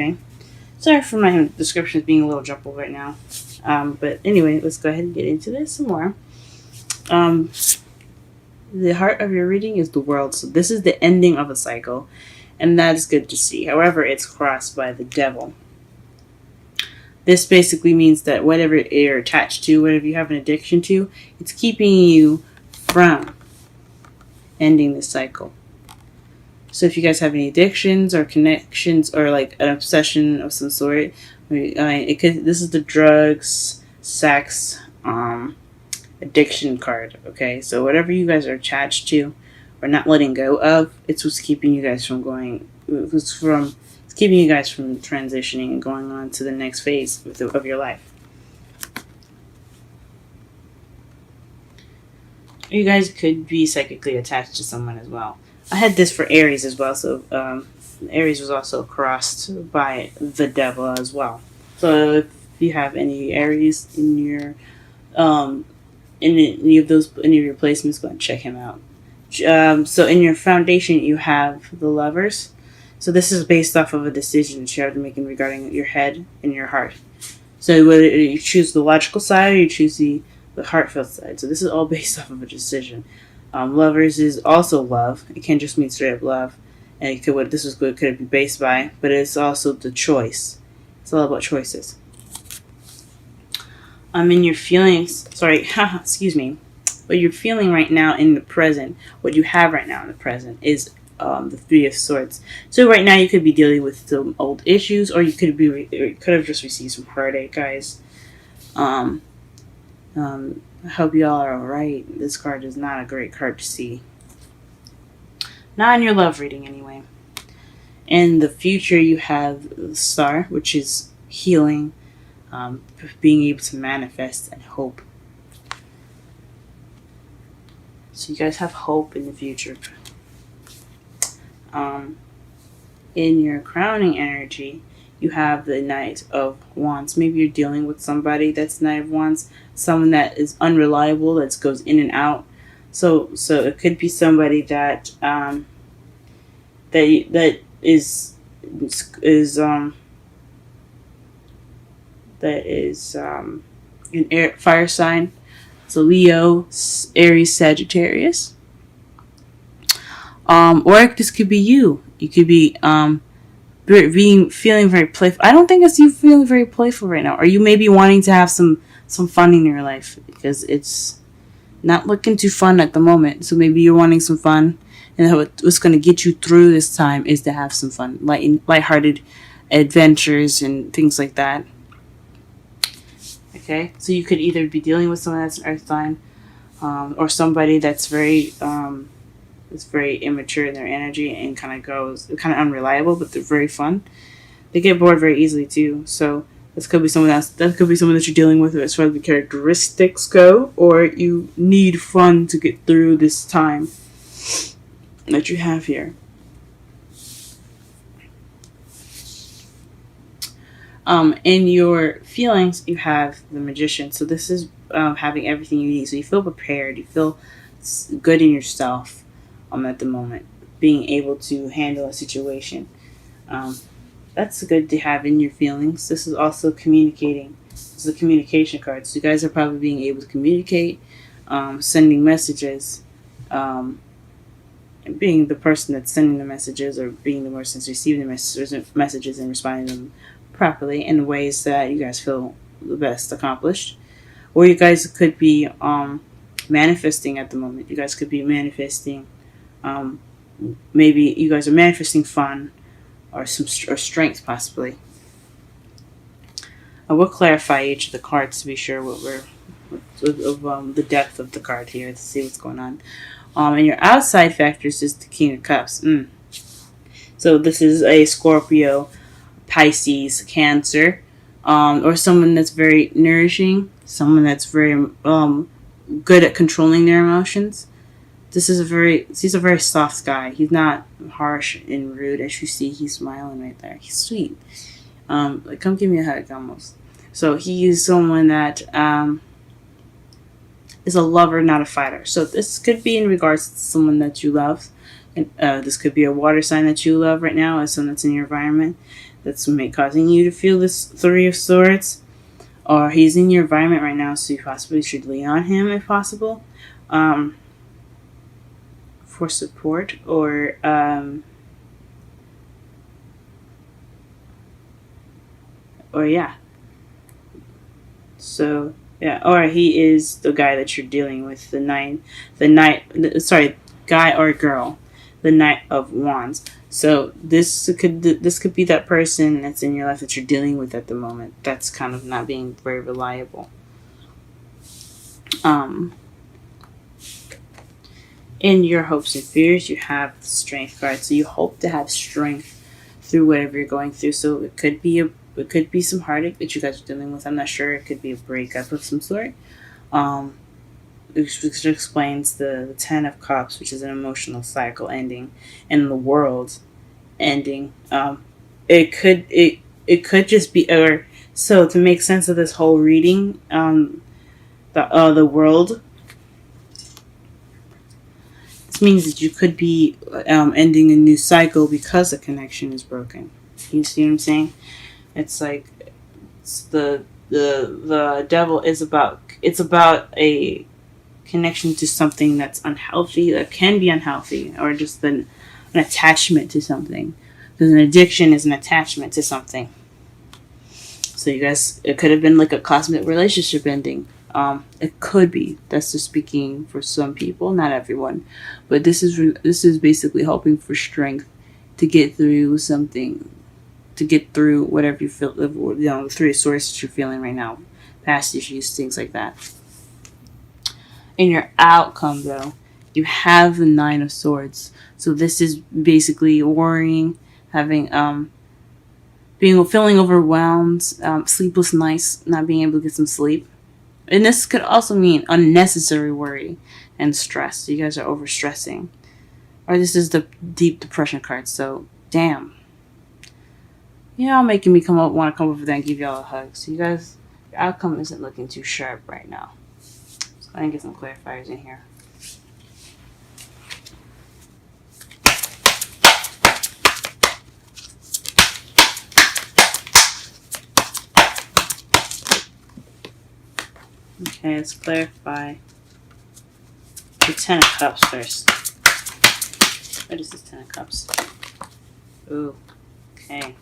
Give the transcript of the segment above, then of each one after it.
Okay. Sorry for my descriptions being a little jumbled right now. But anyway, let's go ahead and get into this some more. Um, the heart of your reading is the world. So this is the ending of a cycle, and that is good to see. However, it's crossed by the devil. This basically means that whatever you're attached to, whatever you have an addiction to, it's keeping you from ending the cycle. So if you guys have any addictions or connections or like an obsession of some sort, this is the drugs, sex, addiction card. Okay, so whatever you guys are attached to or not letting go of, it's what's keeping you guys from going. It's keeping you guys from transitioning and going on to the next phase of your life. You guys could be psychically attached to someone as well. I had this for Aries as well, so Aries was also crossed by the devil as well. So if you have any Aries in your any of your placements, go and check him out. So in your foundation, you have the Lovers. So this is based off of a decision that you have to make regarding your head and your heart. So whether you choose the logical side or you choose the heartfelt side. So this is all based off of a decision. Lovers is also love. It can't just mean straight up love. And it could it be based by, but it's also the choice. It's all about choices. In your feelings, excuse me. What you're feeling right now in the present, what you have right now in the present is the Three of Swords. So right now you could be dealing with some old issues, or you could have just received some heartache, guys. I hope y'all are alright. This card is not a great card to see. Not in your love reading, anyway. In the future, you have the Star, which is healing, being able to manifest and hope. So you guys have hope in the future. In your crowning energy, you have the Knight of Wands. Maybe you're dealing with somebody that's Knight of Wands, someone that is unreliable, that goes in and out. So it could be somebody that is an air fire sign. So Leo, Aries, Sagittarius. Or this could be you. You could be feeling very playful. I don't think it's you feeling very playful right now. Or you may be wanting to have some fun in your life because it's not looking too fun at the moment. So maybe you're wanting some fun, and what's going to get you through this time is to have some fun, lighthearted adventures and things like that. Okay, so you could either be dealing with someone that's an earth sign, or somebody that's very immature in their energy and kind of unreliable, but they're very fun. They get bored very easily too. So this could be someone else. That could be someone that you're dealing with as far as the characteristics go, or you need fun to get through this time that you have here. In your feelings, you have the Magician. So this is having everything you need. So you feel prepared. You feel good in yourself at the moment. Being able to handle a situation. That's good to have in your feelings. This is also communicating. This is a communication card. So you guys are probably being able to communicate, sending messages, being the person that's sending the messages, or being the person that's receiving the messages and responding to them properly in ways that you guys feel the best accomplished. Or you guys could be manifesting at the moment. You guys could be manifesting. Maybe you guys are manifesting fun or strength possibly. I will clarify each of the cards to be sure the depth of the card here to see what's going on. And your outside factors is the King of Cups. So this is a Scorpio, Pisces, Cancer, or someone that's very nourishing, someone that's very good at controlling their emotions. He's a very soft guy. He's not harsh and rude. As you see, he's smiling right there. He's sweet. Come give me a hug almost. So he is someone that is a lover, not a fighter. So this could be in regards to someone that you love. And, this could be a water sign that you love right now, as someone that's in your environment. that's causing you to feel this Three of Swords. Or he's in your environment right now, so you possibly should lean on him if possible. For support or yeah. So yeah, or he is the guy that you're dealing with, guy or girl, the Knight of Wands. So this could be that person that's in your life that you're dealing with at the moment. That's kind of not being very reliable. In your hopes and fears, you have the Strength card. So you hope to have strength through whatever you're going through. So it could be some heartache that you guys are dealing with. I'm not sure. It could be a breakup of some sort. Which explains the Ten of Cups, which is an emotional cycle ending, and the world ending. It could just be, or so to make sense of this whole reading. The world. This means that you could be ending a new cycle because the connection is broken. You see what I'm saying? It's like the devil is about. It's about a connection to something that's unhealthy, that can be unhealthy, or just an attachment to something. Because an addiction is an attachment to something. So you guys, it could have been like a cosmic relationship ending. It could be. That's just speaking for some people, not everyone. But this is basically hoping for strength to get through something, to get through whatever you feel. The Three of Swords that you're feeling right now, past issues, things like that. In your outcome, though, you have the Nine of Swords. So this is basically worrying, having feeling overwhelmed, sleepless nights, not being able to get some sleep. And this could also mean unnecessary worry and stress. So you guys are overstressing. Or this is the deep depression card. So, damn. Y'all making me want to come over there and give y'all a hug. So you guys, your outcome isn't looking too sharp right now. So I can get some clarifiers in here. Okay, let's clarify the Ten of Cups first. What is this Ten of Cups? Ooh, okay.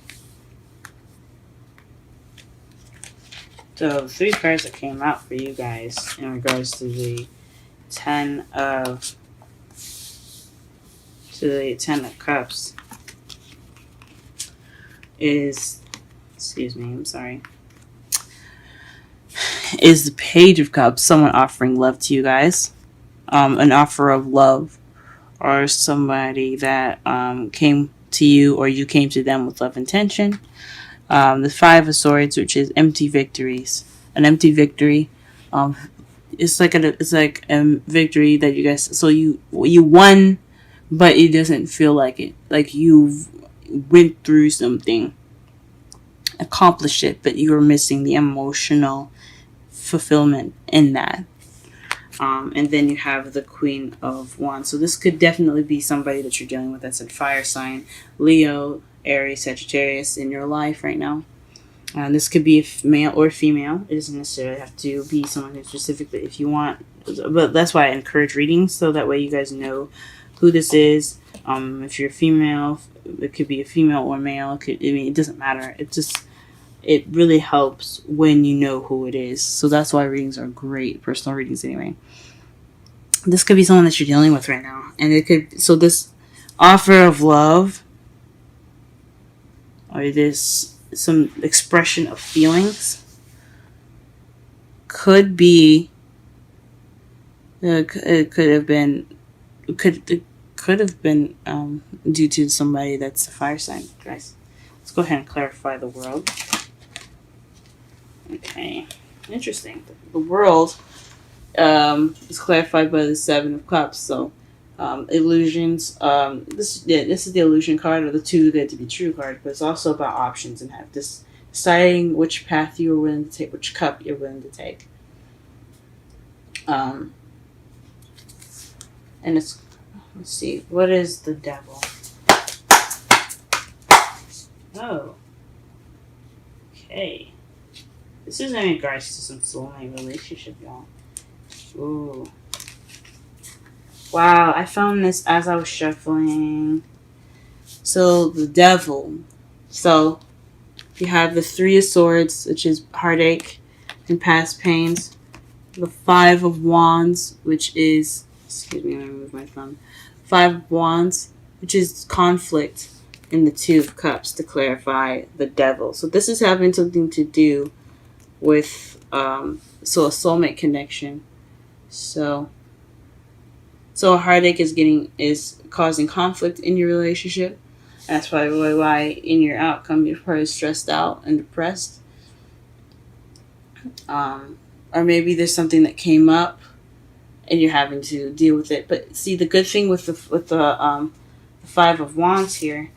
So the three cards that came out for you guys in regards to the Ten of Cups is, excuse me, I'm sorry, is the Page of Cups. Someone offering love to you guys, an offer of love, or somebody that came to you or you came to them with love intention. The Five of Swords, which is empty victories. An empty victory. It's like a victory that you guys. So you won, but it doesn't feel like it. Like you've went through something, accomplished it, but you were missing the emotional fulfillment in that. And then you have the Queen of Wands. So this could definitely be somebody that you're dealing with that's a fire sign, Leo, Aries, Sagittarius in your life right now. This could be male or female. It doesn't necessarily have to be someone who specifically, if you want. But that's why I encourage readings, so that way you guys know who this is. If you're a female, it could be a female or male. It doesn't matter. It really helps when you know who it is. So that's why readings are great, personal readings anyway. This could be someone that you're dealing with right now. And this offer of love, or this some expression of feelings, could be, it could have been due to somebody that's a fire sign, guys. Let's go ahead and clarify the world. Okay, interesting. The world is clarified by the Seven of Cups. So, illusions. This is the illusion card, or the too good to be true card. But it's also about options and deciding which path you're willing to take, which cup you're willing to take. And let's see, what is the Devil? Oh, Okay. This is in regards to some soulmate relationship, y'all. Ooh. Wow, I found this as I was shuffling. So, the devil. So, you have the Three of Swords, which is heartache and past pains. The Five of Wands, which is, excuse me, let me move my thumb. Five of Wands, which is conflict, and the Two of Cups to clarify the devil. So this is having something to do with so a soulmate connection. So a heartache is causing conflict in your relationship. That's probably why in your outcome you're probably stressed out and depressed. Or maybe there's something that came up and you're having to deal with it. But see, the good thing with the Five of Wands here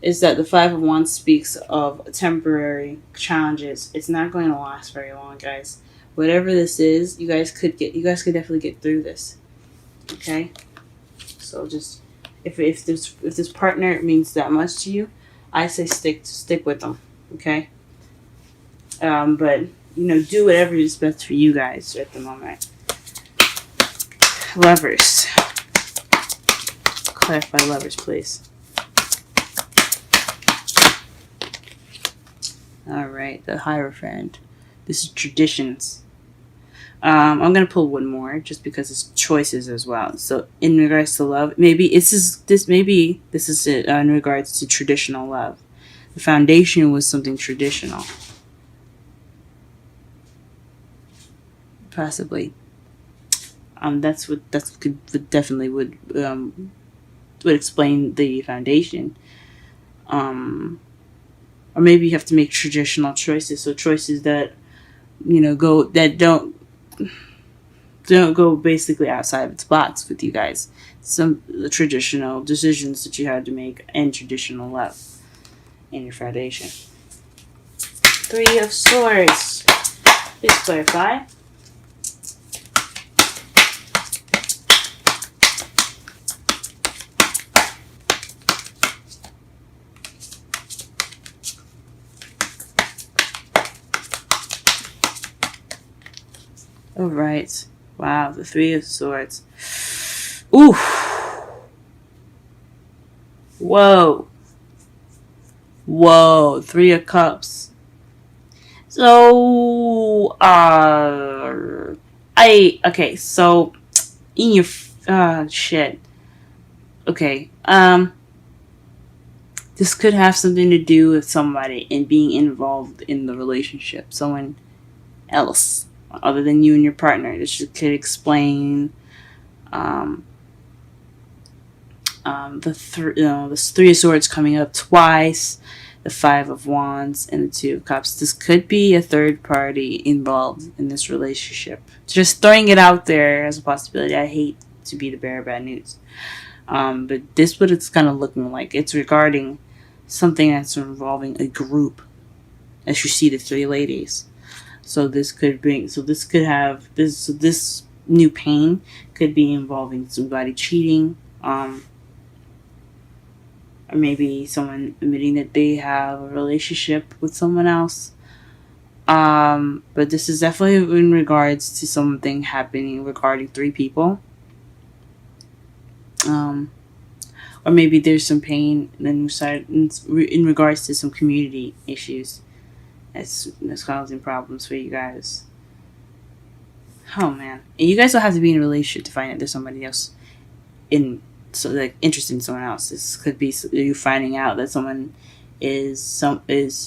is that the Five of Wands speaks of temporary challenges. It's not going to last very long, guys. Whatever this is, you guys could definitely get through this. Okay, so just if this partner means that much to you, I say stick with them. Okay, but do whatever is best for you guys at the moment. Lovers. Clarify lovers, please. Alright, the Hierophant. This is traditions. I'm going to pull one more just because it's choices as well. So, in regards to love, maybe this is it in regards to traditional love. The foundation was something traditional. Possibly. Would explain the foundation. Or maybe you have to make traditional choices. So choices that don't go basically outside of its box with you guys. Some traditional decisions that you had to make and traditional love in your foundation. Three of Swords. Please clarify. All right. Wow, the Three of Swords. Ooh. Whoa. Three of Cups. So, so in your shit. Okay. This could have something to do with somebody and being involved in the relationship. Someone else other than you and your partner. This could explain the Three of Swords coming up twice, the Five of Wands, and the Two of Cups. This could be a third party involved in this relationship. Just throwing it out there as a possibility. I hate to be the bearer of bad news. But this what it's kind of looking like. It's regarding something that's involving a group. As you see the three ladies. So this could have this new pain could be involving somebody cheating, or maybe someone admitting that they have a relationship with someone else. But this is definitely in regards to something happening regarding three people. Or maybe there's some pain in regards to some community issues that's causing problems for you guys. Oh man, and you guys don't have to be in a relationship to find out there's somebody else interested in someone else. This could be you finding out that someone is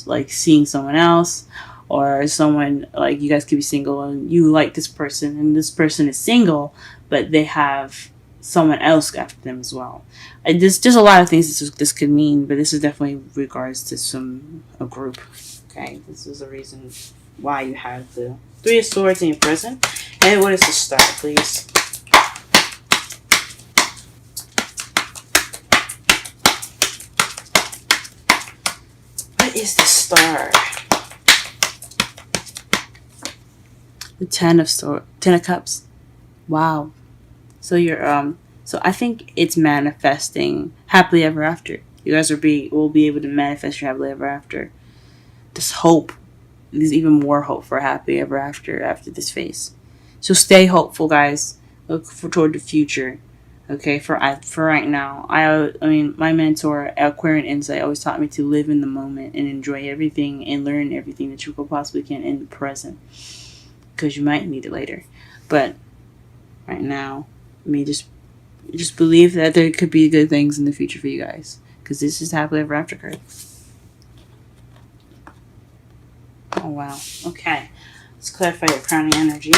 like seeing someone else, or someone like you guys could be single and you like this person and this person is single, but they have someone else after them as well. There's just a lot of things this could mean, but this is definitely regards to a group. Okay, this is the reason why you have the Three of Swords in your present. And what is the star, please? What is the star? The Ten of Cups. Wow. So you're so I think it's manifesting happily ever after. You guys will be able to manifest your happily ever after. This hope there's even more hope for happy ever after this phase. So stay hopeful, guys. Look toward the future. Okay, for right now, I mean, my mentor, Aquarian Insight, always taught me to live in the moment and enjoy everything and learn everything that you possibly can in the present, because you might need it later. But right now, I mean, just believe that there could be good things in the future for you guys, because this is happily ever after card. Oh wow. Okay, let's clarify your crowning energy.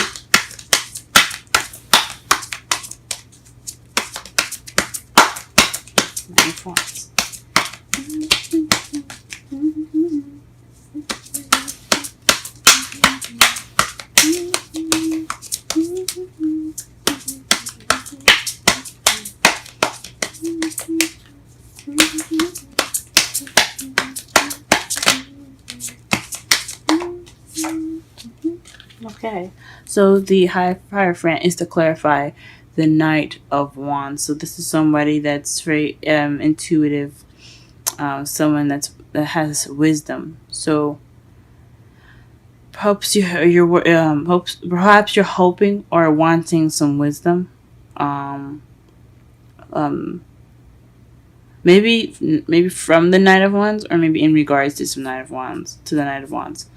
Nine of Wands. Okay, so the Hierophant is to clarify the Knight of Wands. So this is somebody that's very intuitive, someone that has wisdom. So perhaps perhaps you're hoping or wanting some wisdom. Um, um, maybe from the Knight of Wands, or maybe in regards to some Knight of Wands, to the Knight of Wands.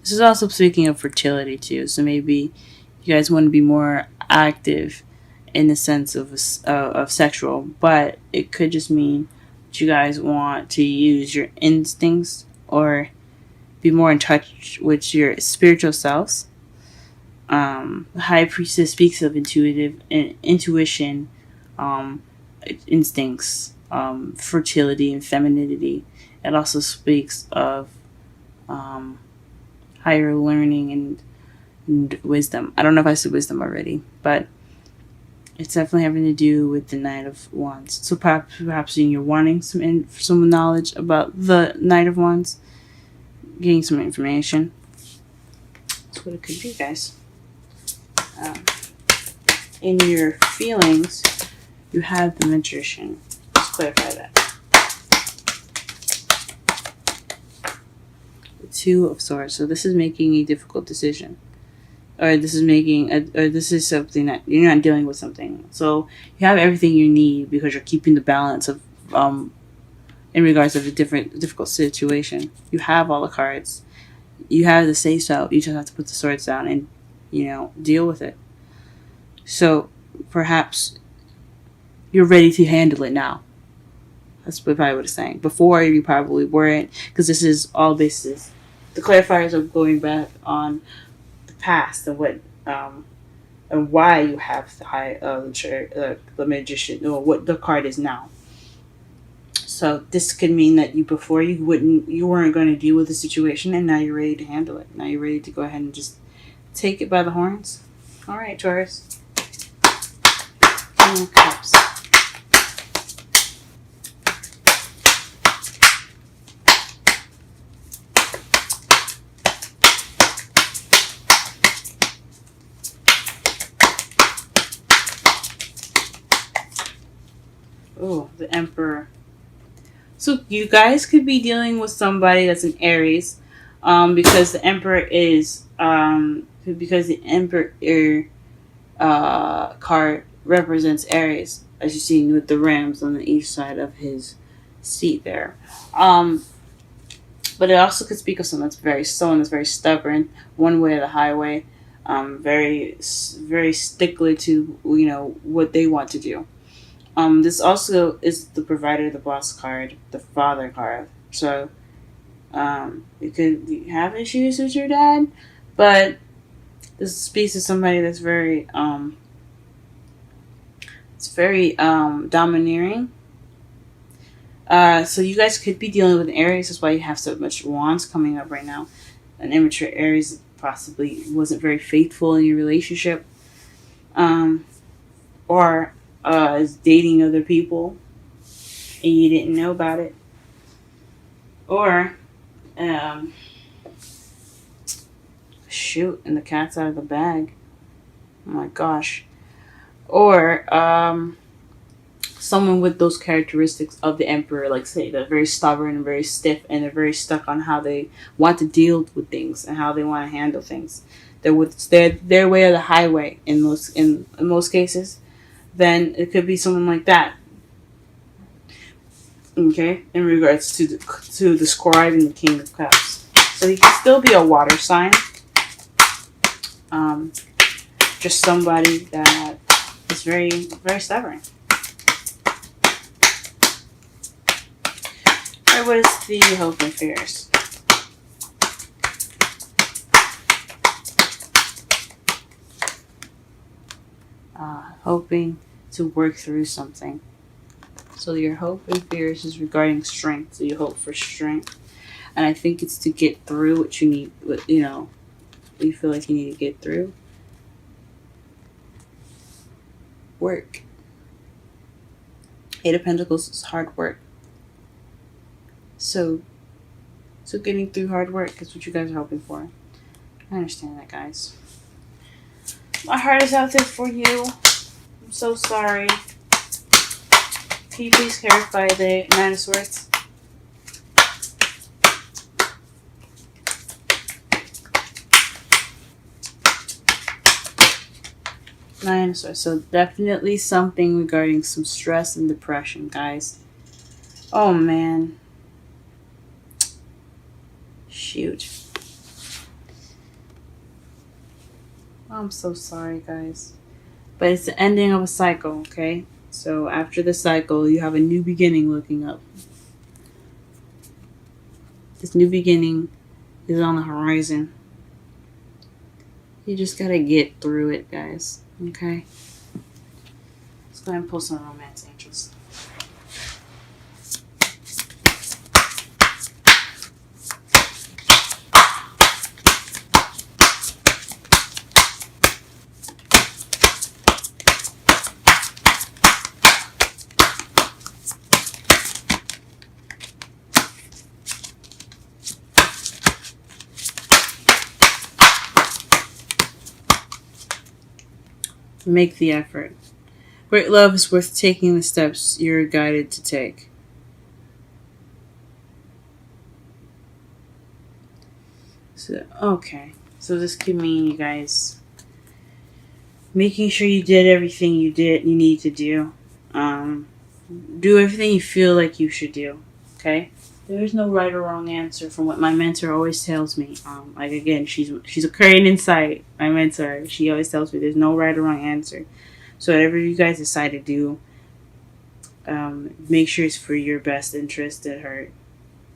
This is also speaking of fertility too. So maybe you guys want to be more active in the sense of sexual, but it could just mean that you guys want to use your instincts or be more in touch with your spiritual selves. The High Priestess speaks of intuition, um, instincts, fertility, and femininity. It also speaks of higher learning and wisdom. I don't know if I said wisdom already, but it's definitely having to do with the Knight of Wands. So perhaps you're wanting some knowledge about the Knight of Wands, getting some information. That's what it could be, guys. In your feelings, you have the Magician. Let's clarify that. The Two of Swords. So this is making a difficult decision, or this is something that you're not dealing with something. So you have everything you need because you're keeping the balance of in regards to the difficult situation. You have all the cards. You have the say so. You just have to put the swords down and deal with it. So perhaps you're ready to handle it now. That's probably what it's saying. Before, you probably weren't, because this is all basis. The clarifiers are going back on the past and what and why you have the Magician, or what the card is now. So this could mean that before you weren't going to deal with the situation, and now you're ready to handle it. Now you're ready to go ahead and just take it by the horns. All right, Taurus. King of Cups. Oh, the Emperor. So you guys could be dealing with somebody that's an Aries, because the Emperor is because the Emperor card represents Aries, as you see with the rams on each side of his seat there. But it also could speak of someone that's very stubborn, one way or the highway, very very stickler to what they want to do. This also is the provider, the boss card, the father card. So, you could have issues with your dad, but this speaks to somebody that's very, domineering. So you guys could be dealing with an Aries. That's why you have so much wands coming up right now. An immature Aries possibly wasn't very faithful in your relationship, or is dating other people and you didn't know about it, or shoot, and the cat's out of the bag. Oh my gosh. Or someone with those characteristics of the emperor, like say they're very stubborn and very stiff, and they're very stuck on how they want to deal with things and how they want to handle things. They're with their way or the highway in most cases. Then it could be someone like that. Okay, in regards to the scribe and the king of cups, so he can still be a water sign. Um, just somebody that is very very stubborn. Alright, what is the hope and fears? Hoping to work through something. So your hope and fears is regarding strength. So you hope for strength, and I think it's to get through what you need. What you feel like you need to get through. Work. Eight of Pentacles is hard work. So getting through hard work is what you guys are hoping for. I understand that, guys. My heart is out there for you. I'm so sorry. Can you please clarify the Nine of Swords? Nine of Swords. So definitely something regarding some stress and depression, guys. Oh, man. Shoot. I'm so sorry, guys. But it's the ending of a cycle, okay? So after the cycle, you have a new beginning looking up. This new beginning is on the horizon. You just gotta get through it, guys. Okay? Let's go ahead and pull some romance angels. Make the effort. Great love is worth taking the steps you're guided to take. So, okay. So this could mean you guys making sure you did everything you need to do. Do everything you feel like you should do. Okay? There's no right or wrong answer from what my mentor always tells me. Like again, she's Aquarian insight. My mentor, she always tells me there's no right or wrong answer. So whatever you guys decide to do, make sure it's for your best interest at heart.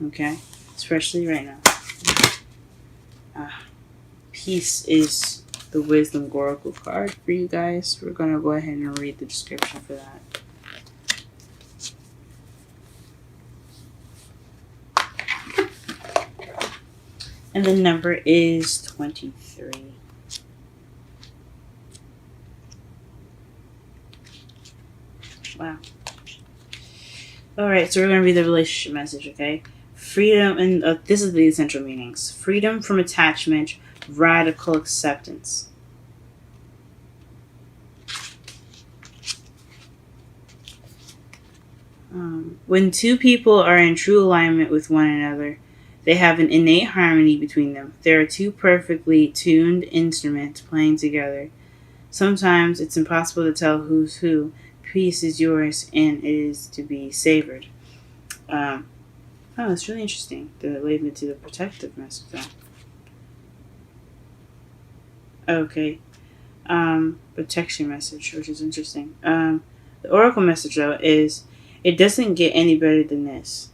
Okay, especially right now. Peace is the Wisdom Oracle card for you guys. We're gonna go ahead and read the description for that. And the number is 23. Wow. Alright, so we're going to read the relationship message, okay? Freedom, and this is the essential meanings. Freedom from attachment, radical acceptance. When two people are in true alignment with one another, they have an innate harmony between them. They are two perfectly tuned instruments playing together. Sometimes it's impossible to tell who's who. Peace is yours and it is to be savored. It's really interesting. The label to the protective message. Okay. Protection message, which is interesting. The oracle message, though, is it doesn't get any better than this.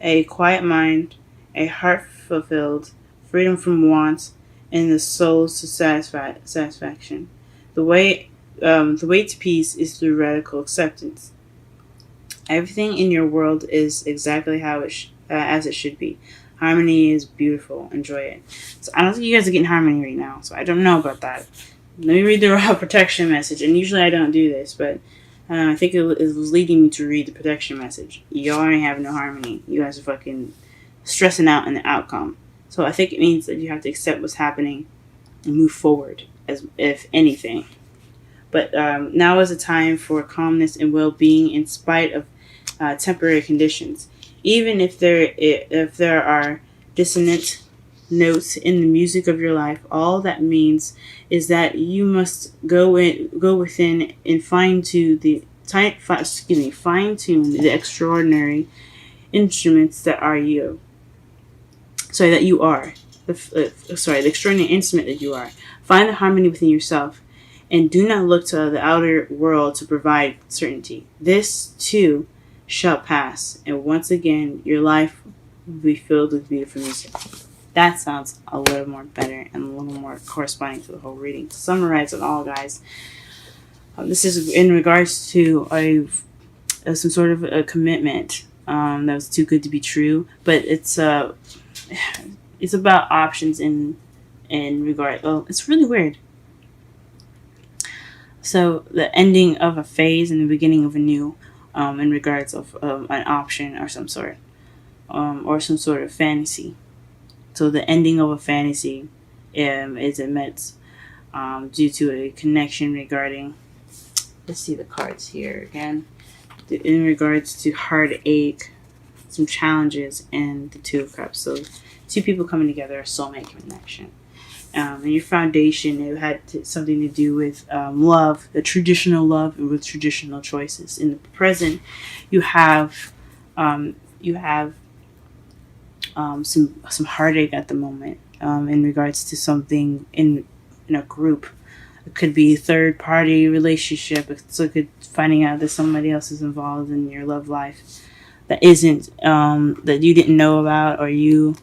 A quiet mind, a heart fulfilled, freedom from want, and the soul's satisfaction. The way to peace is through radical acceptance. Everything in your world is exactly how as it should be. Harmony is beautiful. Enjoy it. So I don't think you guys are getting harmony right now. So I don't know about that. Let me read the raw protection message. And usually I don't do this, but I think it was leading me to read the protection message. Y'all ain't having no harmony. You guys are fucking stressing out in the outcome. So I think it means that you have to accept what's happening and move forward, as if anything. But now is a time for calmness and well-being in spite of temporary conditions. Even if there are dissonant notes in the music of your life, all that means is that you must go within and fine tune the extraordinary instruments that are you. Sorry, that you are. The extraordinary instrument that you are. Find the harmony within yourself, and do not look to the outer world to provide certainty. This too shall pass, and once again your life will be filled with beautiful music. That sounds a little more better and a little more corresponding to the whole reading. To summarize it all, guys, this is in regards to some sort of a commitment that was too good to be true, but it's about options in regard. Oh, it's really weird. So the ending of a phase and the beginning of a new, in regards of an option or some sort, or some sort of fantasy. So the ending of a fantasy is immense due to a connection regarding. Let's see the cards here again. In regards to heartache, some challenges, and the Two of Cups. So two people coming together, a soulmate connection. And your foundation, it had something to do with love, the traditional love, and with traditional choices. In the present, you have some heartache at the moment in regards to something in a group. It could be a third party relationship. It's like finding out that somebody else is involved in your love life that isn't that you didn't know about, or you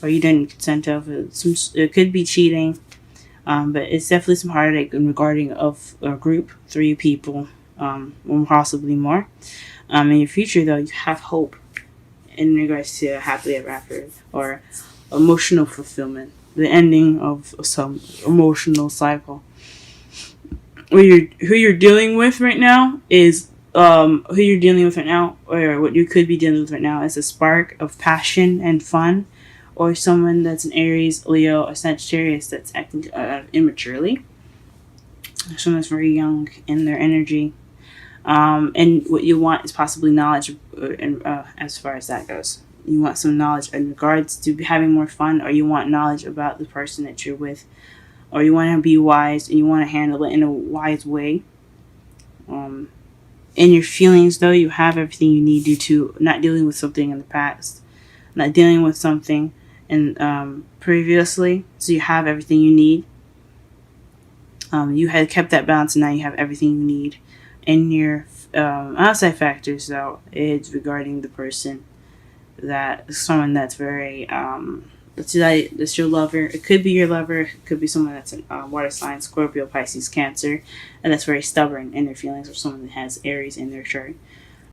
didn't consent of. It could be cheating, but it's definitely some heartache in regarding of a group, 3 people, or possibly more. In your future, though, you have hope in regards to happily ever after or emotional fulfillment, the ending of some emotional cycle. Who you're dealing with right now is or what you could be dealing with right now is a spark of passion and fun, or someone that's an Aries, Leo, or Sagittarius that's acting immaturely. Someone that's very young in their energy. And what you want is possibly knowledge, as far as that goes. You want some knowledge in regards to having more fun, or you want knowledge about the person that you're with, or you want to be wise and you want to handle it in a wise way. In your feelings, though, you have everything you need due to not dealing with something in the past, not dealing with something previously. So you have everything you need. You had kept that balance, and now you have everything you need. In your outside factors, though, it's regarding the person, that someone that's very that's your lover. It could be your lover. It could be someone that's a water sign, Scorpio, Pisces, Cancer, and that's very stubborn in their feelings, or someone that has Aries in their chart.